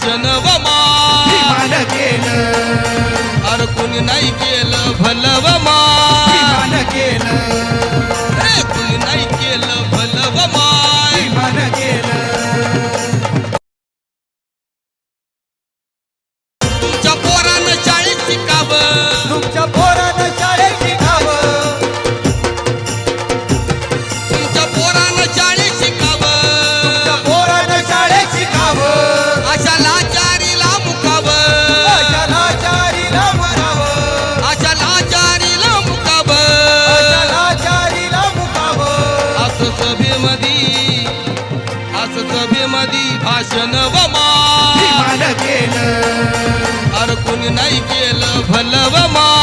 भाषण व मान केलं अरे कुणी नाही केलं भलं व मान केलं कुणी नाही केलं भलं व मान केलं तुमच्या पोरानं शाळेत शिकावं तुमच्या पोरानं शाळेत शिकावं तुमच्या पोरानं शाळेत शिकावं पोरानं शाळेत शिकावं अशा लाचारीला मुकावं अशा लाचारीला मरावं अशा लाचारीला मुकावं अशा लाचारीला मुकावं असं सभेमधी भाषण व मान केलं अरे कुणी नाही केलं भलं व मान